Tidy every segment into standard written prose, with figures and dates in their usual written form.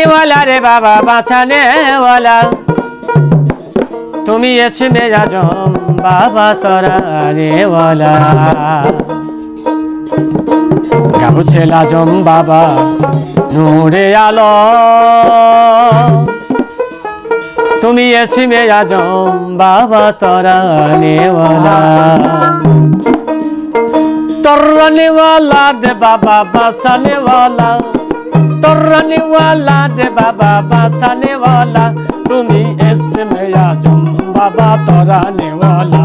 वाला रे बाबा बाँचाने वाला তুমি এসমে আজম বাবা তরানে वाला গাউছে আজম বাবা নূরে আলো তুমি এসমে আজম বাবা তরানে वाला তরানে वाला দে বাবা বাঁচানে वाला তরানে वाला দে বাবা বাঁচানে वाला তুমি এসমে আজম বাবা তরানে वाला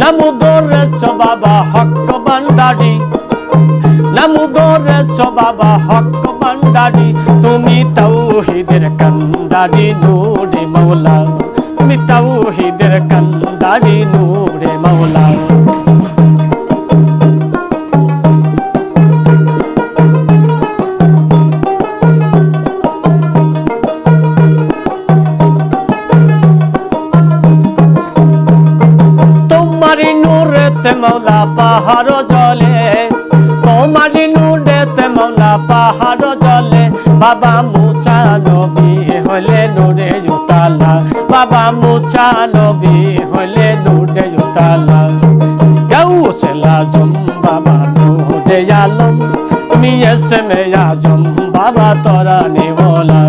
নামুদরেছ বাবা হক ভান্ডারি নামুদরেছ বাবা হক ভান্ডারি তুমি তাওহীদের কান্ডারি নূরে মাওলা তুমি তাওহীদের কান্ডারি নূরে মাওলা তোমারি নূরেতে মাওলা পাহাড় জ্বলে তোমারি নূরেতে মাওলা পাহাড় জ্বলে বাবা মুসা নবী হলে নূরে জুতালা বাবা মুসা নবী হলে নূরে জুতালা গাউছে আজম বাবা নূরে আলম তুমি এসমে আজম বাবা তরানে वाला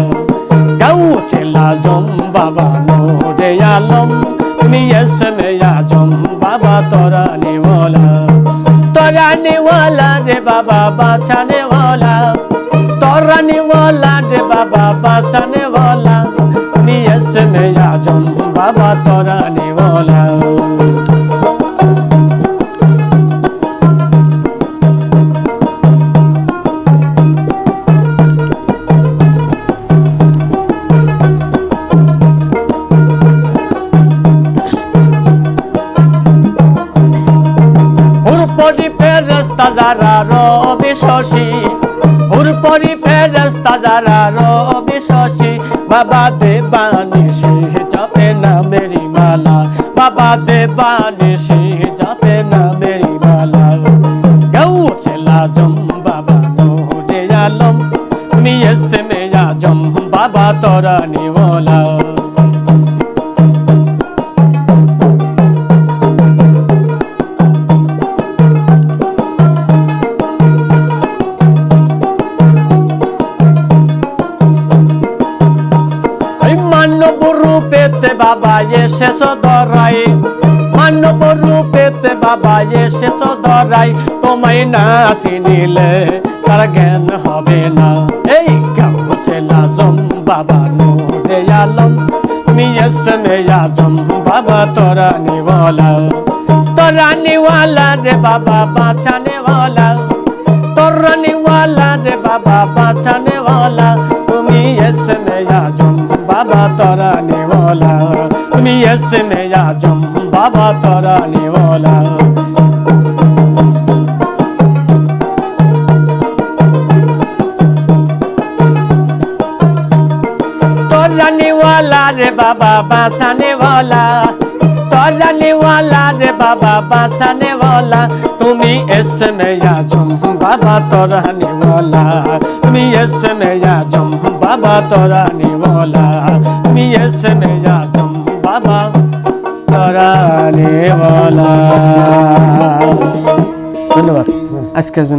গাউছে আজম বাবা নূরে আলম তুমি এসমে আজম বাবা তরানে वाला রে বাবা বাঁচানে वाला তরানে वाला রে বাবা বাঁচানে वाला তুমি এসমে আজম বাবা তরানে वाला হুরপরি ফেরেশতা যারা রবি শশী হুরপরি ফেরেশতা যারা রবি শশী বাবা দেবানিশি জপে না মেরি মালা বাবা দেবানিশি জপে না মেরি মালা গাউছে আজম বাবা নূরে আলম তুমি এসমে আজম বাবা তরানে वाला মানব রূপেতে বাবা এসেছো ধরাই মানব রূপেতে বাবা এসেছো ধরাই তোমায় না চিনিলে তার জ্ঞান হবে না এই গাউছে আজম বাবা নূরে আলম তুমি এসমে আজম বাবা তরানে वाला রে বাবা বাঁচানে वाला তরানে वाला রে বাবা বাঁচানে वाला তুমি এসমে আজম বাবা তরানে वाला তুমি এসমে আজম বাবা তরানে वाला তরানে वाला রে বাবা বাঁচানে वाला তরানে वाला রে বাবা বাঁচানে वाला তুমি এসমে আজম বাবা তরানে वाला তুমি এসমে আজম বাবা তরানে वाला তুমি এসমে আজম বাবা তরানে वाला ধন্যবাদ আজকের জন্য।